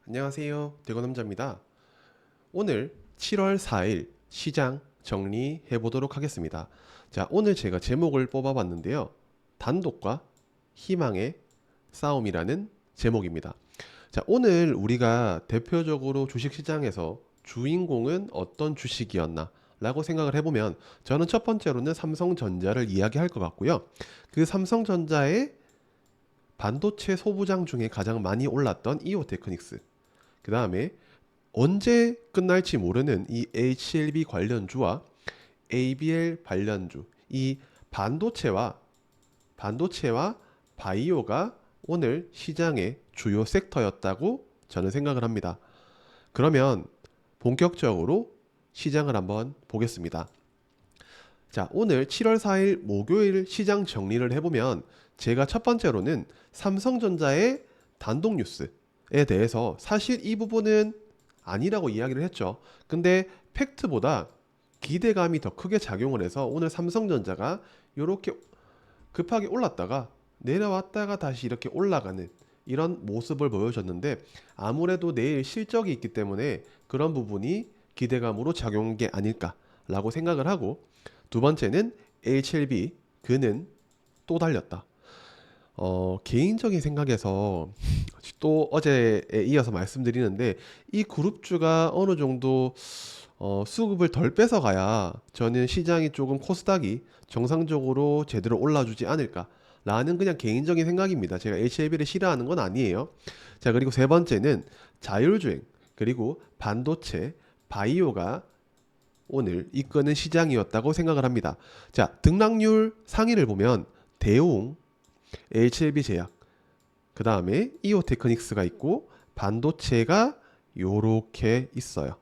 안녕하세요. 대건남자입니다. 오늘 7월 4일 시장 정리해 보도록 하겠습니다. 자, 오늘 제가 제목을 뽑아봤는데요. 단독과 희망의 싸움이라는 제목입니다. 자, 오늘 우리가 대표적으로 주식시장에서 주인공은 어떤 주식이었나 라고 생각을 해보면 저는 첫 번째로는 삼성전자를 이야기할 것 같고요. 그 삼성전자의 반도체 소부장 중에 가장 많이 올랐던 이오테크닉스, 그 다음에 언제 끝날지 모르는 이 HLB 관련주와 ABL 관련주, 이 반도체와 바이오가 오늘 시장의 주요 섹터였다고 저는 생각을 합니다. 그러면 본격적으로 시장을 한번 보겠습니다. 자, 오늘 7월 4일 목요일 시장 정리를 해보면 제가 첫 번째로는 삼성전자의 단독 뉴스에 대해서 사실 이 부분은 아니라고 이야기를 했죠. 근데 팩트보다 기대감이 더 크게 작용을 해서 오늘 삼성전자가 이렇게 급하게 올랐다가 내려왔다가 다시 이렇게 올라가는 이런 모습을 보여줬는데, 아무래도 내일 실적이 있기 때문에 그런 부분이 기대감으로 작용한 게 아닐까라고 생각을 하고, 두 번째는 HLB, 그는 또 달렸다. 개인적인 생각에서 또 어제에 이어서 말씀드리는데, 이 그룹주가 어느 정도 수급을 덜 뺏어가야 저는 시장이 조금 코스닥이 정상적으로 제대로 올라주지 않을까 라는 그냥 개인적인 생각입니다. 제가 HLB를 싫어하는 건 아니에요. 자, 그리고 세 번째는 자율주행, 그리고 반도체, 바이오가 오늘 이끄는 시장이었다고 생각을 합니다. 자, 등락률 상위를 보면 대웅, HLB 제약, 그 다음에 이오테크닉스가 있고 반도체가 요렇게 있어요.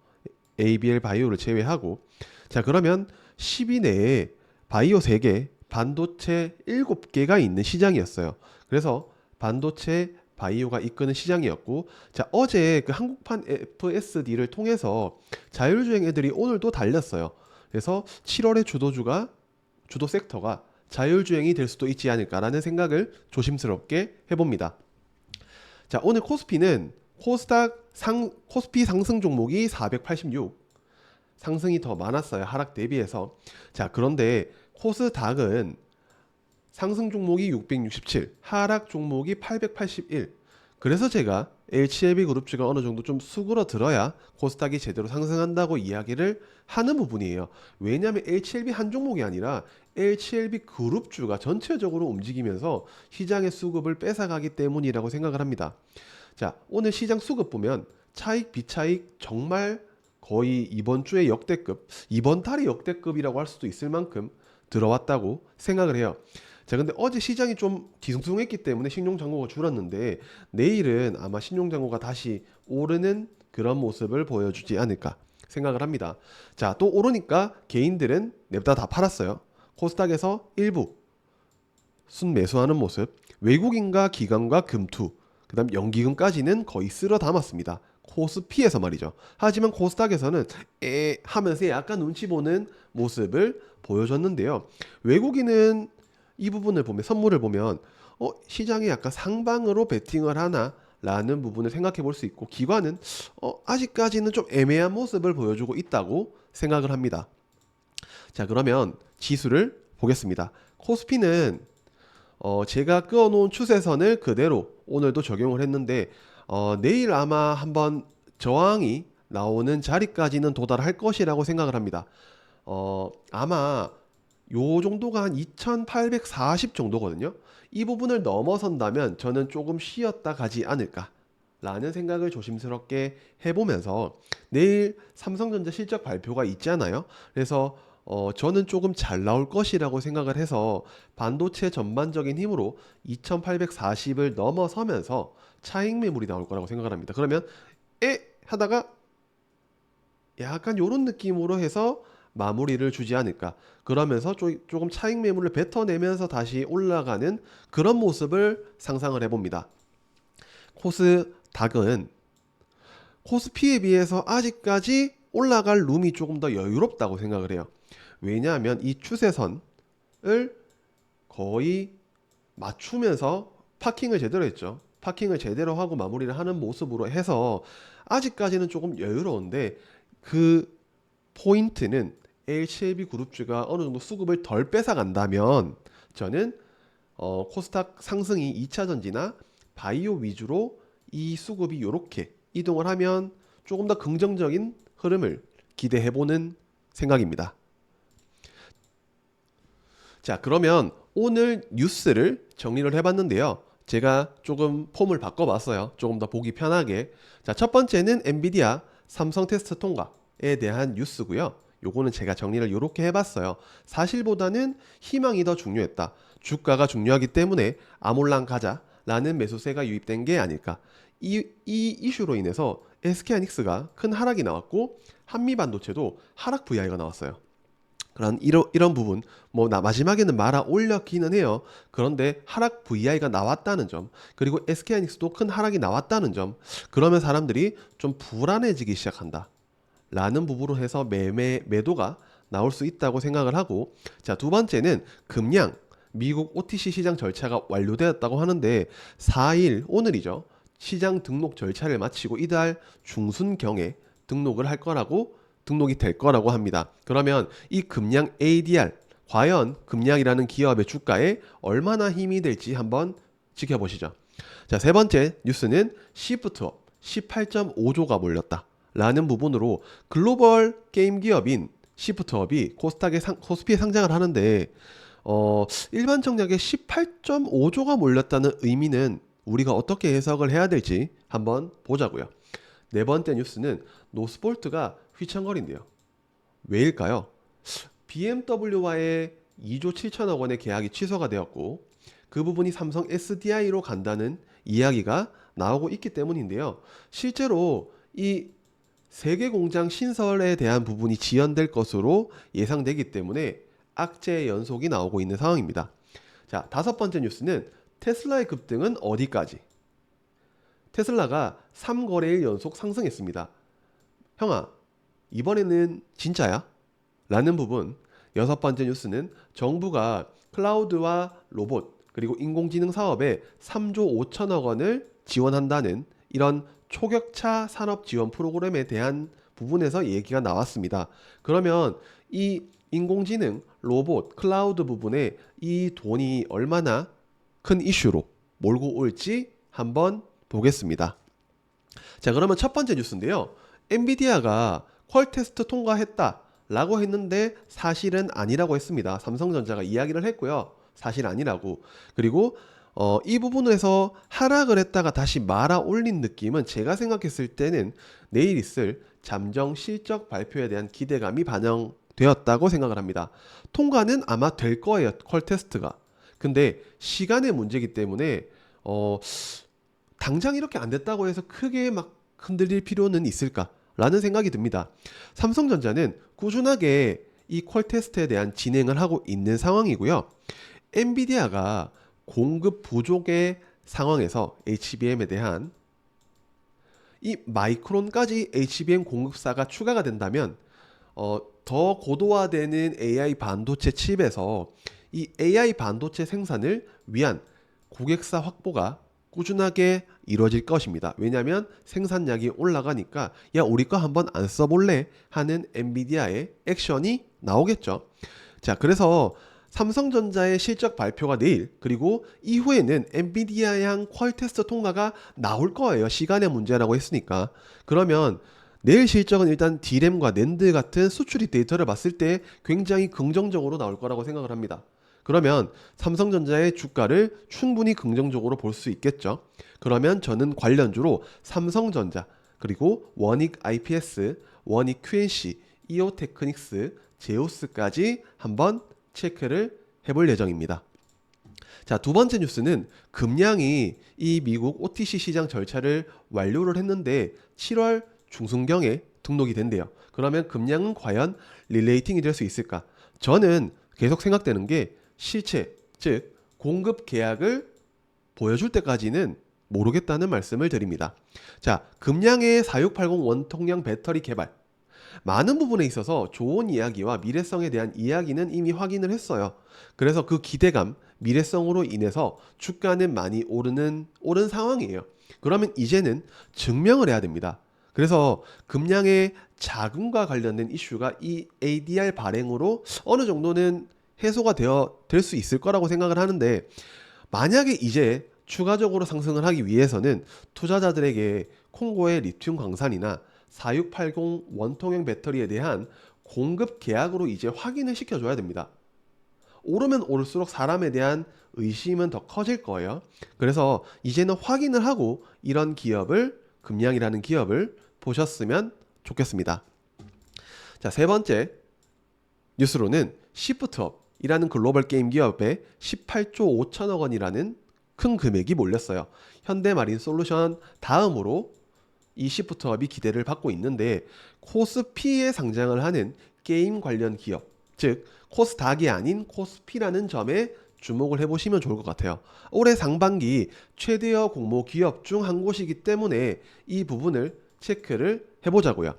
ABL 바이오를 제외하고. 자, 그러면 10위 내에 바이오 3개, 반도체 7개가 있는 시장이었어요. 그래서 반도체 바이오가 이끄는 시장이었고, 자, 어제 그 한국판 FSD를 통해서 자율주행 애들이 오늘도 달렸어요. 그래서 7월의 주도 섹터가 자율주행이 될 수도 있지 않을까라는 생각을 조심스럽게 해봅니다. 자, 오늘 코스피는 코스피 상승 종목이 486, 상승이 더 많았어요, 하락 대비해서. 자, 그런데 코스닥은 상승 종목이 667, 하락 종목이 881. 그래서 제가 HLB 그룹주가 어느 정도 좀 수그러들어야 코스닥이 제대로 상승한다고 이야기를 하는 부분이에요. 왜냐하면 HLB 한 종목이 아니라 HLB 그룹주가 전체적으로 움직이면서 시장의 수급을 뺏어가기 때문이라고 생각을 합니다. 자, 오늘 시장 수급 보면 차익, 비차익 정말 거의 이번 주에 역대급, 이번 달이 역대급이라고 할 수도 있을 만큼 들어왔다고 생각을 해요. 자, 근데 어제 시장이 좀 뒤숭숭했기 때문에 신용장고가 줄었는데, 내일은 아마 신용장고가 다시 오르는 그런 모습을 보여주지 않을까 생각을 합니다. 자, 또 오르니까 개인들은 냅다 다 팔았어요. 코스닥에서 일부 순매수하는 모습, 외국인과 기관과 금투, 그 다음 연기금까지는 거의 쓸어 담았습니다. 코스피에서 말이죠. 하지만 코스닥에서는 하면서 약간 눈치 보는 모습을 보여줬는데요. 외국인은 이 부분을 보면, 선물을 보면 시장에 약간 상방으로 베팅을 하나 라는 부분을 생각해 볼 수 있고, 기관은 아직까지는 좀 애매한 모습을 보여주고 있다고 생각을 합니다. 자, 그러면 지수를 보겠습니다. 코스피는 제가 그어놓은 추세선을 그대로 오늘도 적용을 했는데, 내일 아마 한번 저항이 나오는 자리까지는 도달할 것이라고 생각을 합니다. 아마 요 정도가 한 2840 정도거든요. 이 부분을 넘어선다면 저는 조금 쉬었다 가지 않을까 라는 생각을 조심스럽게 해보면서, 내일 삼성전자 실적 발표가 있잖아요. 그래서 저는 조금 잘 나올 것이라고 생각을 해서 반도체 전반적인 힘으로 2840을 넘어서면서 차익 매물이 나올 거라고 생각을 합니다. 그러면 하다가 약간 이런 느낌으로 해서 마무리를 주지 않을까. 그러면서 조금 차익 매물을 뱉어내면서 다시 올라가는 그런 모습을 상상을 해봅니다. 코스닥은 코스피에 비해서 아직까지 올라갈 룸이 조금 더 여유롭다고 생각을 해요. 왜냐하면 이 추세선을 거의 맞추면서 파킹을 제대로 했죠. 파킹을 제대로 하고 마무리를 하는 모습으로 해서 아직까지는 조금 여유로운데 그 포인트는 HLB 그룹주가 어느 정도 수급을 덜 뺏어간다면 저는 코스닥 상승이 2차 전지나 바이오 위주로 이 수급이 이렇게 이동을 하면 조금 더 긍정적인 흐름을 기대해보는 생각입니다. 자, 그러면 오늘 뉴스를 정리를 해봤는데요. 제가 조금 폼을 바꿔봤어요. 조금 더 보기 편하게. 자, 첫 번째는 엔비디아 삼성 테스트 통과에 대한 뉴스고요. 요거는 제가 정리를 이렇게 해봤어요. 사실보다는 희망이 더 중요했다. 주가가 중요하기 때문에 아몰랑 가자라는 매수세가 유입된 게 아닐까. 이 이슈로 인해서 SK하이닉스가 큰 하락이 나왔고 한미반도체도 하락 VI가 나왔어요. 그런 이런 부분 마지막에는 말아 올렸기는 해요. 그런데 하락 VI가 나왔다는 점, 그리고 SK하이닉스도 큰 하락이 나왔다는 점, 그러면 사람들이 좀 불안해지기 시작한다 라는 부분으로 해서 매도가 나올 수 있다고 생각을 하고, 자, 두 번째는 금양 미국 OTC 시장 절차가 완료되었다고 하는데 4일 오늘이죠. 시장 등록 절차를 마치고 이달 중순경에 등록이 될 거라고 합니다. 그러면 이 금양 ADR 과연 금양이라는 기업의 주가에 얼마나 힘이 될지 한번 지켜보시죠. 자, 세 번째 뉴스는 시프트업 18.5조가 몰렸다 라는 부분으로 글로벌 게임 기업인 시프트업이 코스피에 상장을 하는데 일반 청약에 18.5조가 몰렸다는 의미는 우리가 어떻게 해석을 해야 될지 한번 보자고요. 네 번째 뉴스는 노스볼트가 휘청거린대요. 왜일까요? BMW와의 2조 7천억 원의 계약이 취소가 되었고 그 부분이 삼성 SDI로 간다는 이야기가 나오고 있기 때문인데요. 실제로 이 세계 공장 신설에 대한 부분이 지연될 것으로 예상되기 때문에 악재의 연속이 나오고 있는 상황입니다. 자, 다섯 번째 뉴스는 테슬라의 급등은 어디까지? 테슬라가 3거래일 연속 상승했습니다. 형아, 이번에는 진짜야? 라는 부분. 여섯 번째 뉴스는 정부가 클라우드와 로봇 그리고 인공지능 사업에 3조 5천억 원을 지원한다는 이런 초격차 산업 지원 프로그램에 대한 부분에서 얘기가 나왔습니다. 그러면 이 인공지능, 로봇, 클라우드 부분에 이 돈이 얼마나 큰 이슈로 몰고 올지 한번 보겠습니다. 자, 그러면 첫 번째 뉴스인데요. 엔비디아가 퀄 테스트 통과했다라고 했는데 사실은 아니라고 했습니다. 삼성전자가 이야기를 했고요. 사실 아니라고. 그리고 이 부분에서 하락을 했다가 다시 말아 올린 느낌은 제가 생각했을 때는 내일 있을 잠정 실적 발표에 대한 기대감이 반영되었다고 생각을 합니다. 통과는 아마 될 거예요. 퀄 테스트가. 근데 시간의 문제이기 때문에 당장 이렇게 안 됐다고 해서 크게 막 흔들릴 필요는 있을까라는 생각이 듭니다. 삼성전자는 꾸준하게 이 퀄 테스트에 대한 진행을 하고 있는 상황이고요. 엔비디아가 공급 부족의 상황에서 HBM에 대한 이 마이크론까지 HBM 공급사가 추가가 된다면 더 고도화되는 AI 반도체 칩에서 이 AI 반도체 생산을 위한 고객사 확보가 꾸준하게 이루어질 것입니다. 왜냐하면 생산량이 올라가니까 야, 우리 거 한번 안 써볼래? 하는 엔비디아의 액션이 나오겠죠. 자, 그래서 삼성전자의 실적 발표가 내일, 그리고 이후에는 엔비디아의 한 퀄 테스트 통과가 나올 거예요. 시간의 문제라고 했으니까. 그러면 내일 실적은 일단 D램과 낸드 같은 수출입 데이터를 봤을 때 굉장히 긍정적으로 나올 거라고 생각을 합니다. 그러면 삼성전자의 주가를 충분히 긍정적으로 볼 수 있겠죠. 그러면 저는 관련주로 삼성전자, 그리고 원익 IPS, 원익 QNC, 이오테크닉스, 제우스까지 한번 체크를 해볼 예정입니다. 자, 두 번째 뉴스는 금양이 이 미국 OTC 시장 절차를 완료를 했는데 7월 중순경에 등록이 된대요. 그러면 금양은 과연 릴레이팅이 될 수 있을까? 저는 계속 생각되는 게 실체, 즉 공급 계약을 보여줄 때까지는 모르겠다는 말씀을 드립니다. 자, 금양의 4680 원통량 배터리 개발, 많은 부분에 있어서 좋은 이야기와 미래성에 대한 이야기는 이미 확인을 했어요. 그래서 그 기대감, 미래성으로 인해서 주가는 많이 오른 상황이에요. 그러면 이제는 증명을 해야 됩니다. 그래서 금량의 자금과 관련된 이슈가 이 ADR 발행으로 어느 정도는 해소가 될 수 있을 거라고 생각을 하는데, 만약에 이제 추가적으로 상승을 하기 위해서는 투자자들에게 콩고의 리튬 광산이나 4680 원통형 배터리에 대한 공급 계약으로 이제 확인을 시켜줘야 됩니다. 오르면 오를수록 사람에 대한 의심은 더 커질 거예요. 그래서 이제는 확인을 하고 이런 기업을, 금량이라는 기업을 보셨으면 좋겠습니다. 자, 세 번째 뉴스로는 시프트업이라는 글로벌 게임 기업에 18조 5천억 원이라는 큰 금액이 몰렸어요. 현대마린 솔루션 다음으로 이 시프트업이 기대를 받고 있는데, 코스피에 상장을 하는 게임 관련 기업, 즉 코스닥이 아닌 코스피라는 점에 주목을 해보시면 좋을 것 같아요. 올해 상반기 최대어 공모 기업 중 한 곳이기 때문에 이 부분을 체크를 해보자고요.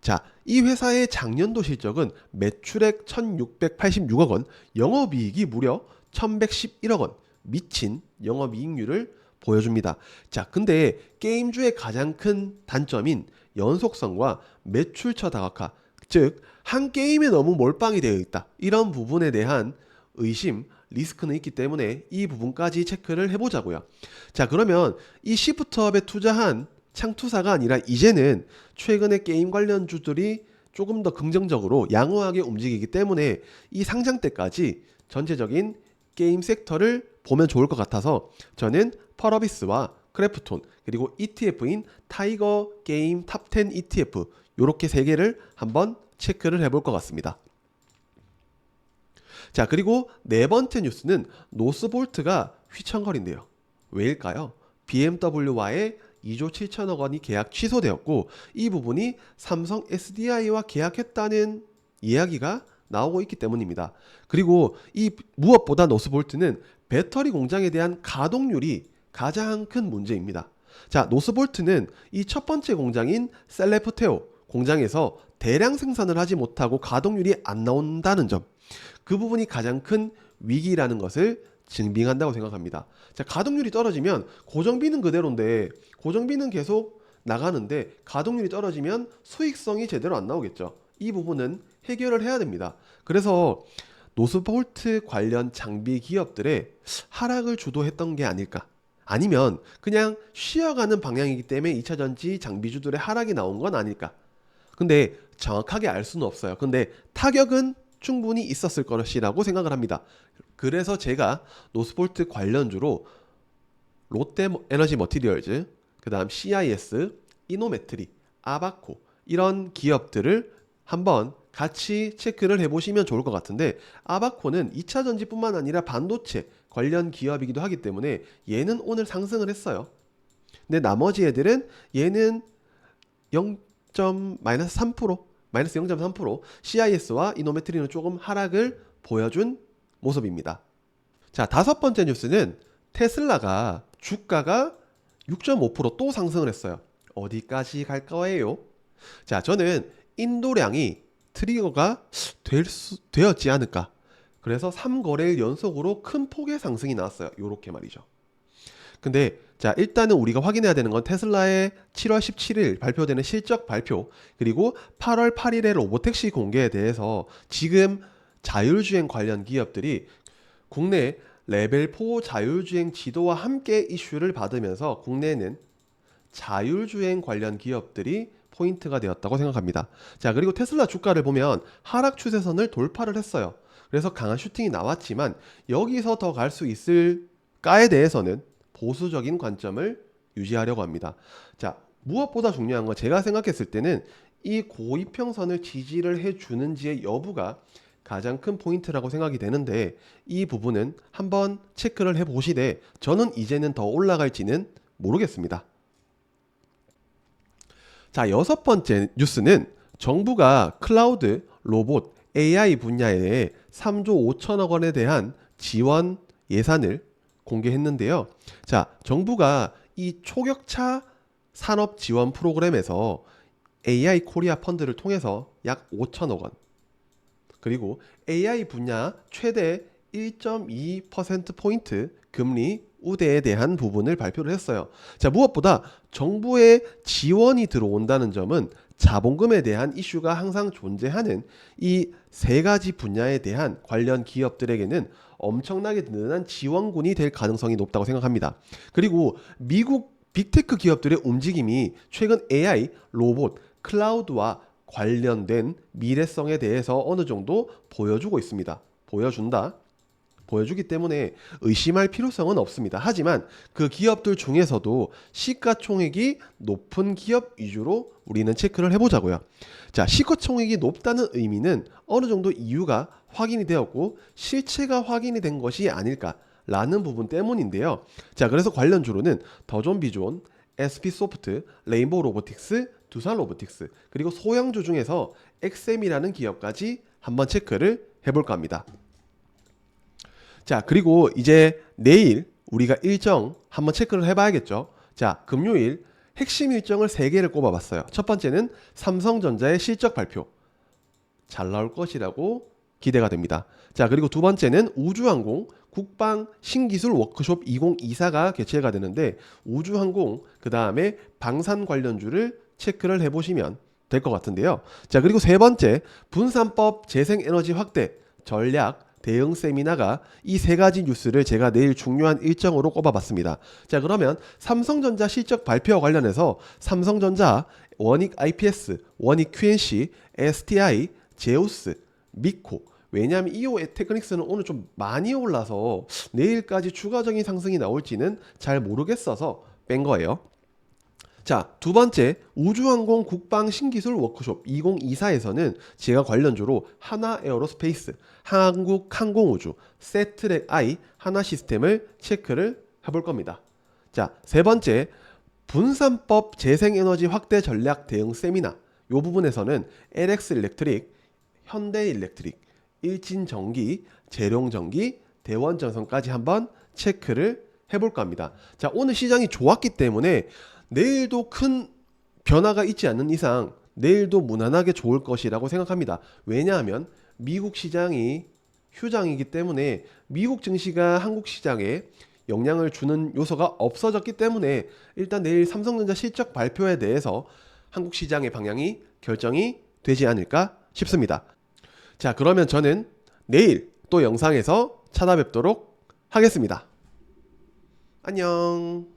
자, 이 회사의 작년도 실적은 매출액 1686억 원, 영업이익이 무려 1111억 원, 미친 영업이익률을 보여줍니다. 자, 근데 게임주의 가장 큰 단점인 연속성과 매출처 다각화, 즉 한 게임에 너무 몰빵이 되어 있다, 이런 부분에 대한 의심, 리스크는 있기 때문에 이 부분까지 체크를 해보자고요. 자, 그러면 이 시프트업에 투자한 창투사가 아니라 이제는 최근에 게임 관련주들이 조금 더 긍정적으로 양호하게 움직이기 때문에 이 상장 때까지 전체적인 게임 섹터를 보면 좋을 것 같아서 저는 펄어비스와 크래프톤, 그리고 ETF인 타이거 게임 탑10 ETF, 이렇게 세 개를 한번 체크를 해볼 것 같습니다. 자, 그리고 네 번째 뉴스는 노스볼트가 휘청거린대요. 왜일까요? BMW와의 2조 7천억 원이 계약 취소되었고, 이 부분이 삼성 SDI와 계약했다는 이야기가 나오고 있기 때문입니다. 그리고 이 무엇보다 노스볼트는 배터리 공장에 대한 가동률이 가장 큰 문제입니다. 자, 노스볼트는 이 첫 번째 공장인 셀레프테오 공장에서 대량 생산을 하지 못하고 가동률이 안 나온다는 점, 그 부분이 가장 큰 위기라는 것을 증빙한다고 생각합니다. 자, 가동률이 떨어지면 고정비는 그대로인데, 고정비는 계속 나가는데 가동률이 떨어지면 수익성이 제대로 안 나오겠죠. 이 부분은 해결을 해야 됩니다. 그래서 노스볼트 관련 장비 기업들의 하락을 주도했던 게 아닐까, 아니면 그냥 쉬어가는 방향이기 때문에 2차전지 장비주들의 하락이 나온 건 아닐까. 근데 정확하게 알 수는 없어요. 근데 타격은 충분히 있었을 것이라고 생각을 합니다. 그래서 제가 노스볼트 관련주로 롯데에너지 머티리얼즈, 그 다음 CIS, 이노메트리, 아바코, 이런 기업들을 한번 같이 체크를 해보시면 좋을 것 같은데, 아바코는 2차전지뿐만 아니라 반도체 관련 기업이기도 하기 때문에 얘는 오늘 상승을 했어요. 근데 나머지 애들은 얘는 0.-3%, 마이너스 0.3%, CIS와 이노메트리는 조금 하락을 보여준 모습입니다. 자, 다섯 번째 뉴스는 테슬라가 주가가 6.5% 또 상승을 했어요. 어디까지 갈 거예요? 자, 저는 인도량이 트리거가 되었지 않을까. 그래서 3거래일 연속으로 큰 폭의 상승이 나왔어요. 요렇게 말이죠. 근데 자, 일단은 우리가 확인해야 되는 건 테슬라의 7월 17일 발표되는 실적 발표, 그리고 8월 8일의 로보택시 공개에 대해서 지금 자율주행 관련 기업들이 국내 레벨 4 자율주행 지도와 함께 이슈를 받으면서 국내에는 자율주행 관련 기업들이 포인트가 되었다고 생각합니다. 자, 그리고 테슬라 주가를 보면 하락 추세선을 돌파를 했어요. 그래서 강한 슈팅이 나왔지만 여기서 더 갈 수 있을까에 대해서는 보수적인 관점을 유지하려고 합니다. 자, 무엇보다 중요한 건 제가 생각했을 때는 이 고이평선을 지지를 해주는지의 여부가 가장 큰 포인트라고 생각이 되는데, 이 부분은 한번 체크를 해보시되 저는 이제는 더 올라갈지는 모르겠습니다. 자, 여섯 번째 뉴스는 정부가 클라우드, 로봇, AI 분야에 3조 5천억 원에 대한 지원 예산을 공개했는데요. 자, 정부가 이 초격차 산업 지원 프로그램에서 AI 코리아 펀드를 통해서 약 5천억 원, 그리고 AI 분야 최대 1.2%포인트 금리 우대에 대한 부분을 발표를 했어요. 자, 무엇보다 정부의 지원이 들어온다는 점은 자본금에 대한 이슈가 항상 존재하는 이 세 가지 분야에 대한 관련 기업들에게는 엄청나게 든든한 지원군이 될 가능성이 높다고 생각합니다. 그리고 미국 빅테크 기업들의 움직임이 최근 AI, 로봇, 클라우드와 관련된 미래성에 대해서 어느 정도 보여주고 있습니다. 보여주기 때문에 의심할 필요성은 없습니다. 하지만 그 기업들 중에서도 시가총액이 높은 기업 위주로 우리는 체크를 해보자고요. 자, 시가총액이 높다는 의미는 어느 정도 이유가 확인이 되었고 실체가 확인이 된 것이 아닐까라는 부분 때문인데요. 자, 그래서 관련주로는 더존비존, SP소프트, 레인보우 로보틱스, 두산 로보틱스, 그리고 소형주 중에서 엑셈이라는 기업까지 한번 체크를 해볼까 합니다. 자, 그리고 이제 내일 우리가 일정 한번 체크를 해봐야겠죠. 자, 금요일 핵심 일정을 3개를 꼽아봤어요. 첫 번째는 삼성전자의 실적 발표. 잘 나올 것이라고 기대가 됩니다. 자, 그리고 두 번째는 우주항공 국방 신기술 워크숍 2024가 개최가 되는데 우주항공 그 다음에 방산 관련주를 체크를 해보시면 될 것 같은데요. 자, 그리고 세 번째 분산법 재생에너지 확대 전략 대응 세미나가 이 세 가지 뉴스를 제가 내일 중요한 일정으로 꼽아봤습니다. 자, 그러면 삼성전자 실적 발표와 관련해서 삼성전자, 원익 IPS, 원익 QNC, STI, 제우스, 미코, 왜냐하면 이오 테크닉스는 오늘 좀 많이 올라서 내일까지 추가적인 상승이 나올지는 잘 모르겠어서 뺀 거예요. 자, 두 번째 우주항공 국방 신기술 워크숍 2024에서는 제가 관련주로 하나 에어로스페이스, 한국항공우주, 세트렉 I, 하나시스템을 체크를 해볼 겁니다. 자, 세 번째 분산법 재생에너지 확대 전략 대응 세미나 이 부분에서는 LX 일렉트릭, 현대일렉트릭, 일진전기, 재룡전기, 대원전선까지 한번 체크를 해볼까 합니다. 자, 오늘 시장이 좋았기 때문에 내일도 큰 변화가 있지 않는 이상 내일도 무난하게 좋을 것이라고 생각합니다. 왜냐하면 미국 시장이 휴장이기 때문에 미국 증시가 한국 시장에 영향을 주는 요소가 없어졌기 때문에 일단 내일 삼성전자 실적 발표에 대해서 한국 시장의 방향이 결정이 되지 않을까 싶습니다. 자, 그러면 저는 내일 또 영상에서 찾아뵙도록 하겠습니다. 안녕.